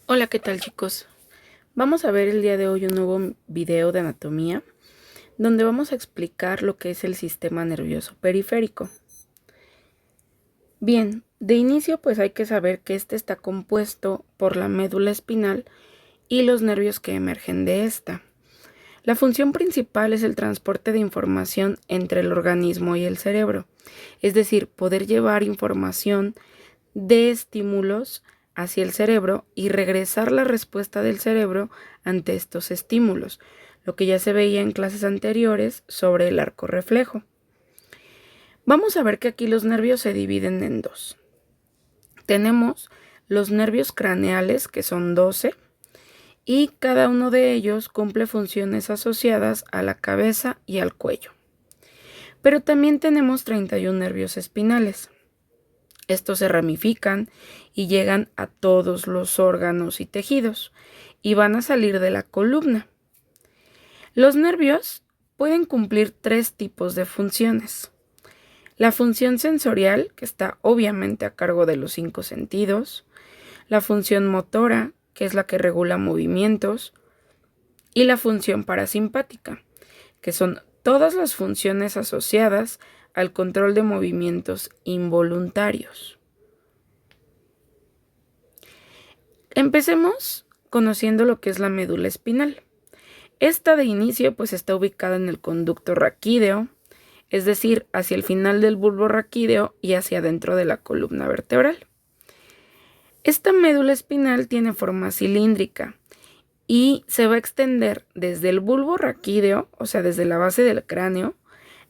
Hola, ¿qué tal chicos? Vamos a ver el día de hoy un nuevo video de anatomía donde vamos a explicar lo que es el sistema nervioso periférico. Bien, de inicio pues hay que saber que este está compuesto por la médula espinal y los nervios que emergen de esta. La función principal es el transporte de información entre el organismo y el cerebro, es decir, poder llevar información de estímulos hacia el cerebro y regresar la respuesta del cerebro ante estos estímulos, lo que ya se veía en clases anteriores sobre el arco reflejo. Vamos a ver que aquí los nervios se dividen en dos. Tenemos los nervios craneales, que son 12, y cada uno de ellos cumple funciones asociadas a la cabeza y al cuello. Pero también tenemos 31 nervios espinales. Estos se ramifican y llegan a todos los órganos y tejidos y van a salir de la columna. Los nervios pueden cumplir 3 tipos de funciones. La función sensorial, que está obviamente a cargo de los 5 sentidos, la función motora, que es la que regula movimientos, y la función parasimpática, que son todas las funciones asociadas al control de movimientos involuntarios. Empecemos conociendo lo que es la médula espinal. Esta de inicio pues está ubicada en el conducto raquídeo, es decir, hacia el final del bulbo raquídeo y hacia adentro de la columna vertebral. Esta médula espinal tiene forma cilíndrica y se va a extender desde el bulbo raquídeo, o sea, desde la base del cráneo,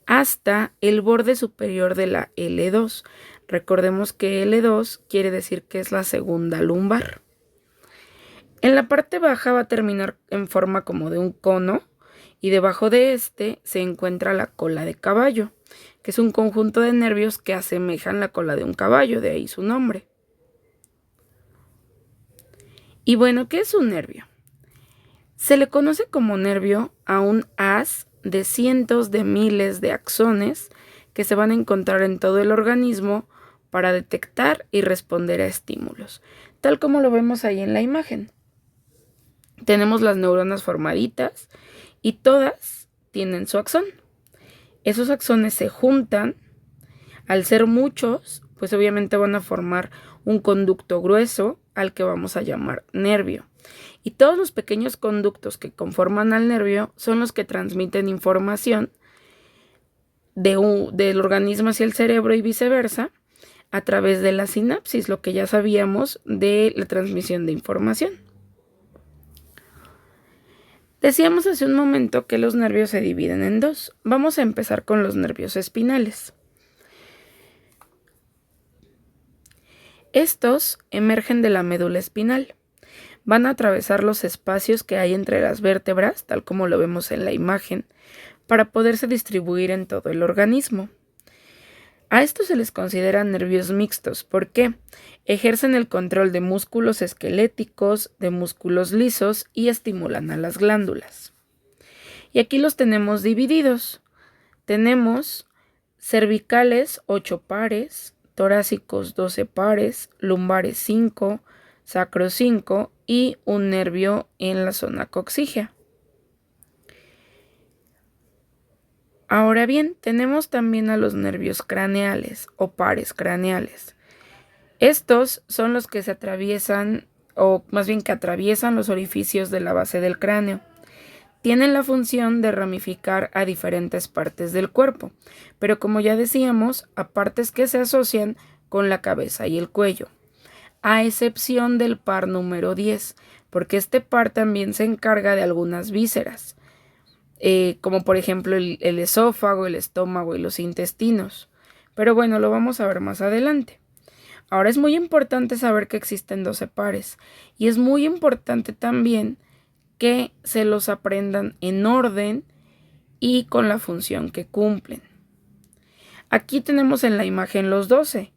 hasta el borde superior de la L2. Recordemos que L2 quiere decir que es la segunda lumbar. En la parte baja va a terminar en forma como de un cono y debajo de este se encuentra la cola de caballo, que es un conjunto de nervios que asemejan la cola de un caballo, de ahí su nombre. Y bueno, ¿qué es un nervio? Se le conoce como nervio a un haz de cientos de miles de axones que se van a encontrar en todo el organismo para detectar y responder a estímulos, tal como lo vemos ahí en la imagen. Tenemos las neuronas formaditas y todas tienen su axón. Esos axones se juntan, al ser muchos, pues obviamente van a formar un conducto grueso al que vamos a llamar nervio. Y todos los pequeños conductos que conforman al nervio son los que transmiten información del organismo hacia el cerebro y viceversa a través de la sinapsis, lo que ya sabíamos de la transmisión de información. Decíamos hace un momento que los nervios se dividen en dos. Vamos a empezar con los nervios espinales. Estos emergen de la médula espinal. Van a atravesar los espacios que hay entre las vértebras, tal como lo vemos en la imagen, para poderse distribuir en todo el organismo. A estos se les considera nervios mixtos porque ejercen el control de músculos esqueléticos, de músculos lisos y estimulan a las glándulas. Y aquí los tenemos divididos. Tenemos cervicales 8 pares, torácicos 12 pares, lumbares 5, sacro 5 y un nervio en la zona coxígea. Ahora bien, tenemos también a los nervios craneales o pares craneales. Estos son los que se atraviesan, o más bien que atraviesan los orificios de la base del cráneo. Tienen la función de ramificar a diferentes partes del cuerpo, pero como ya decíamos, a partes que se asocian con la cabeza y el cuello, a excepción del par número 10, porque este par también se encarga de algunas vísceras, como por ejemplo el esófago, el estómago y los intestinos. Pero bueno, lo vamos a ver más adelante. Ahora es muy importante saber que existen 12 pares y es muy importante también que se los aprendan en orden y con la función que cumplen. Aquí tenemos en la imagen los 12: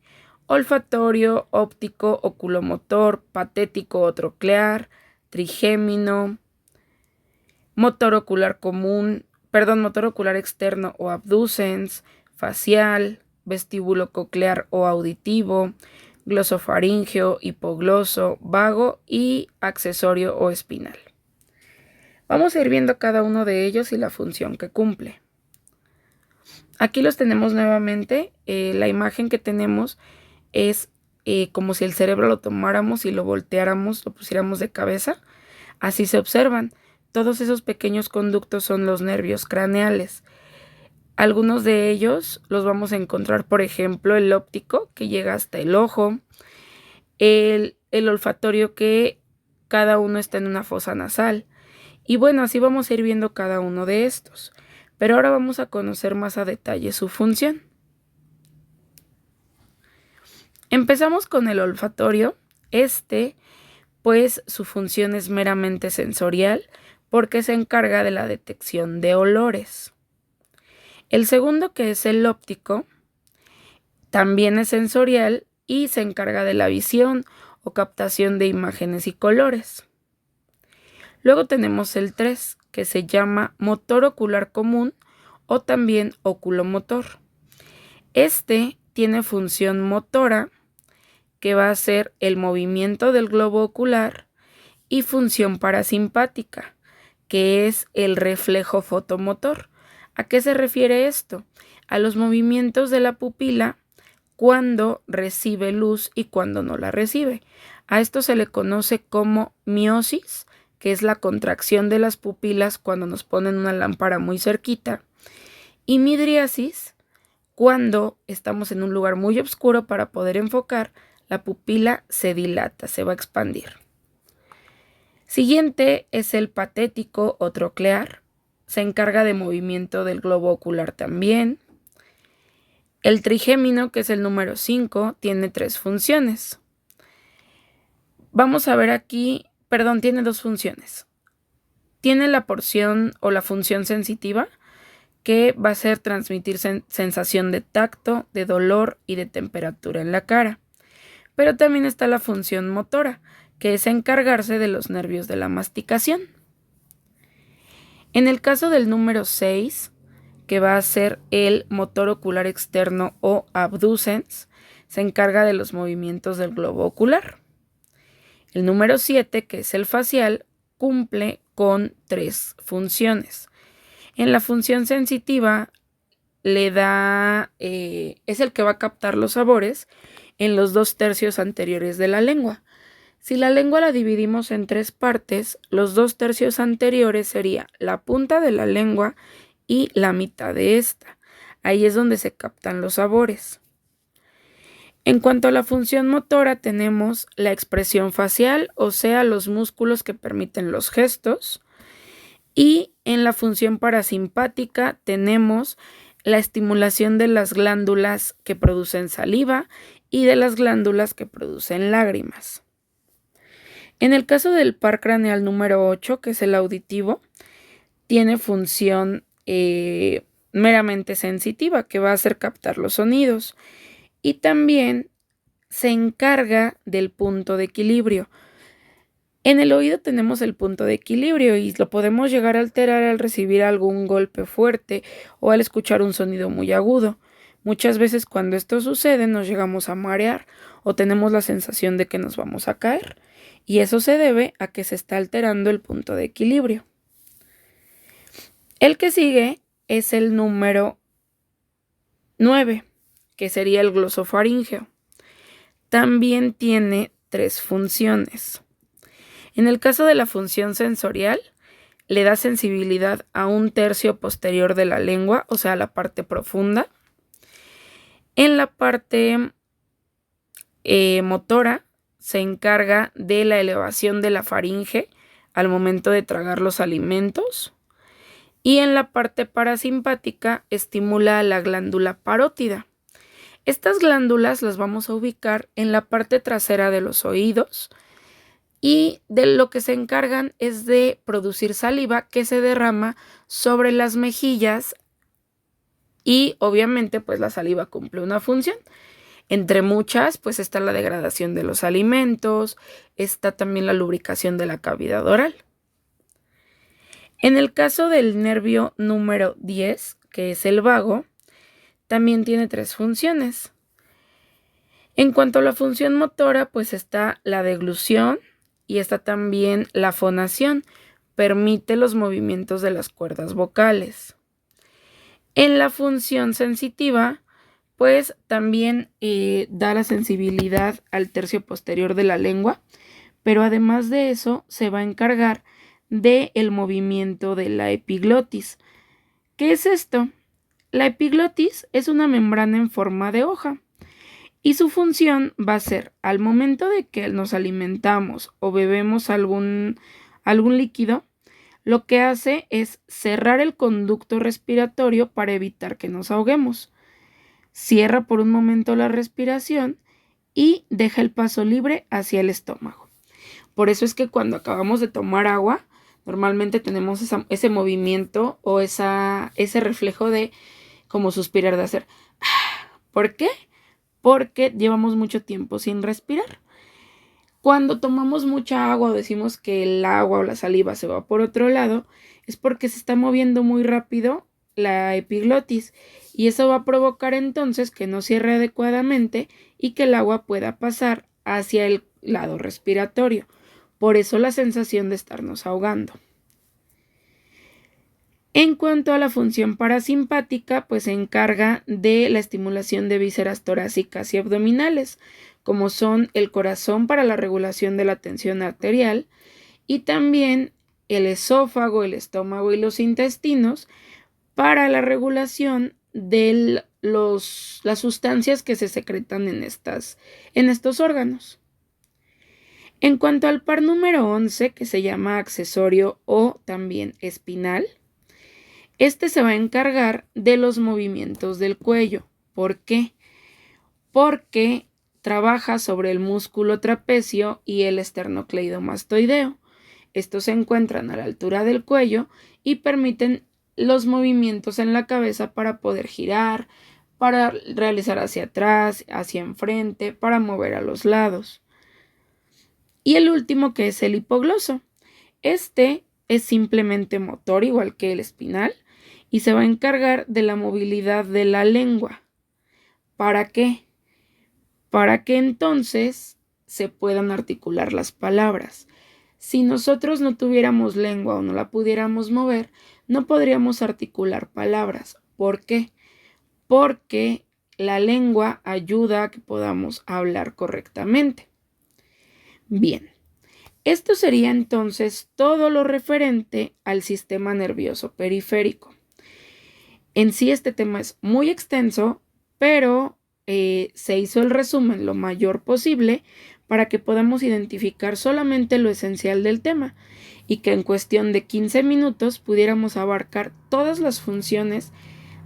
olfatorio, óptico, oculomotor, patético o troclear, trigémino, motor ocular externo o abducens, facial, vestíbulo coclear o auditivo, glosofaríngeo, hipogloso, vago y accesorio o espinal. Vamos a ir viendo cada uno de ellos y la función que cumple. Aquí los tenemos nuevamente. La imagen que tenemos es como si el cerebro lo tomáramos y lo volteáramos, lo pusiéramos de cabeza. Así se observan. Todos esos pequeños conductos son los nervios craneales. Algunos de ellos los vamos a encontrar, por ejemplo, el óptico, que llega hasta el ojo, el olfatorio, que cada uno está en una fosa nasal. Y bueno, así vamos a ir viendo cada uno de estos. Pero ahora vamos a conocer más a detalle su función. Empezamos con el olfatorio. Pues su función es meramente sensorial porque se encarga de la detección de olores. El segundo, que es el óptico, también es sensorial y se encarga de la visión o captación de imágenes y colores. Luego tenemos el 3, que se llama motor ocular común o también oculomotor. Tiene función motora, que va a ser el movimiento del globo ocular, y función parasimpática, que es el reflejo fotomotor. ¿A qué se refiere esto? A los movimientos de la pupila cuando recibe luz y cuando no la recibe. A esto se le conoce como miosis, que es la contracción de las pupilas cuando nos ponen una lámpara muy cerquita, y midriasis, cuando estamos en un lugar muy oscuro para poder enfocar, la pupila se dilata, se va a expandir. Siguiente es el patético o troclear. Se encarga de movimiento del globo ocular también. El trigémino, que es el número 5, tiene 3 funciones. Vamos a ver aquí, tiene 2 funciones. Tiene la porción o la función sensitiva, que va a ser transmitir sensación de tacto, de dolor y de temperatura en la cara. Pero también está la función motora, que es encargarse de los nervios de la masticación. En el caso del número 6, que va a ser el motor ocular externo o abducens, se encarga de los movimientos del globo ocular. El número 7, que es el facial, cumple con 3 funciones. En la función sensitiva es el que va a captar los sabores en los 2 tercios anteriores de la lengua. Si la lengua la dividimos en 3 partes, los 2 tercios anteriores sería la punta de la lengua y la mitad de esta. Ahí es donde se captan los sabores. En cuanto a la función motora, tenemos la expresión facial, o sea, los músculos que permiten los gestos. Y en la función parasimpática tenemos la estimulación de las glándulas que producen saliva y de las glándulas que producen lágrimas. En el caso del par craneal número 8, que es el auditivo, tiene función meramente sensitiva, que va a hacer captar los sonidos. Y también se encarga del punto de equilibrio. En el oído tenemos el punto de equilibrio y lo podemos llegar a alterar al recibir algún golpe fuerte o al escuchar un sonido muy agudo. Muchas veces cuando esto sucede nos llegamos a marear o tenemos la sensación de que nos vamos a caer, y eso se debe a que se está alterando el punto de equilibrio. El que sigue es el número 9, que sería el glosofaríngeo. También tiene 3 funciones. En el caso de la función sensorial, le da sensibilidad a un tercio posterior de la lengua, o sea, la parte profunda. En la parte motora, se encarga de la elevación de la faringe al momento de tragar los alimentos. Y en la parte parasimpática, estimula a la glándula parótida. Estas glándulas las vamos a ubicar en la parte trasera de los oídos, y de lo que se encargan es de producir saliva que se derrama sobre las mejillas, y obviamente pues la saliva cumple una función. Entre muchas pues está la degradación de los alimentos, está también la lubricación de la cavidad oral. En el caso del nervio número 10, que es el vago, también tiene 3 funciones. En cuanto a la función motora, pues está la deglución y está también la fonación. Permite los movimientos de las cuerdas vocales. En la función sensitiva, pues también da la sensibilidad al tercio posterior de la lengua, pero además de eso se va a encargar del movimiento de la epiglotis. ¿Qué es esto? La epiglotis es una membrana en forma de hoja y su función va a ser, al momento de que nos alimentamos o bebemos algún líquido, lo que hace es cerrar el conducto respiratorio para evitar que nos ahoguemos. Cierra por un momento la respiración y deja el paso libre hacia el estómago. Por eso es que cuando acabamos de tomar agua, normalmente tenemos ese movimiento o ese reflejo de como suspirar, de hacer. ¿Por qué? Porque llevamos mucho tiempo sin respirar. Cuando tomamos mucha agua o decimos que el agua o la saliva se va por otro lado, es porque se está moviendo muy rápido la epiglotis y eso va a provocar entonces que no cierre adecuadamente y que el agua pueda pasar hacia el lado respiratorio. Por eso la sensación de estarnos ahogando. En cuanto a la función parasimpática, pues se encarga de la estimulación de vísceras torácicas y abdominales, como son el corazón para la regulación de la tensión arterial y también el esófago, el estómago y los intestinos para la regulación de las sustancias que se secretan en estos órganos. En cuanto al par número 11, que se llama accesorio o también espinal, este se va a encargar de los movimientos del cuello. ¿Por qué? Porque trabaja sobre el músculo trapecio y el esternocleidomastoideo. Estos se encuentran a la altura del cuello y permiten los movimientos en la cabeza para poder girar, para realizar hacia atrás, hacia enfrente, para mover a los lados. Y el último, que es el hipogloso. Este es simplemente motor, igual que el espinal, y se va a encargar de la movilidad de la lengua. ¿Para qué? Para que entonces se puedan articular las palabras. Si nosotros no tuviéramos lengua o no la pudiéramos mover, no podríamos articular palabras. ¿Por qué? Porque la lengua ayuda a que podamos hablar correctamente. Bien, esto sería entonces todo lo referente al sistema nervioso periférico. En sí este tema es muy extenso, pero se hizo el resumen lo mayor posible para que podamos identificar solamente lo esencial del tema y que en cuestión de 15 minutos pudiéramos abarcar todas las funciones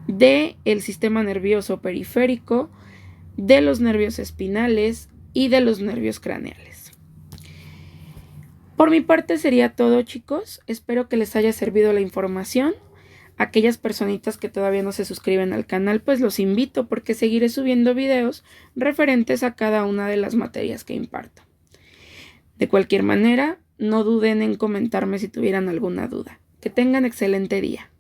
del sistema nervioso periférico, de los nervios espinales y de los nervios craneales. Por mi parte sería todo, chicos. Espero que les haya servido la información. Aquellas personitas que todavía no se suscriben al canal, pues los invito porque seguiré subiendo videos referentes a cada una de las materias que imparto. De cualquier manera, no duden en comentarme si tuvieran alguna duda. Que tengan excelente día.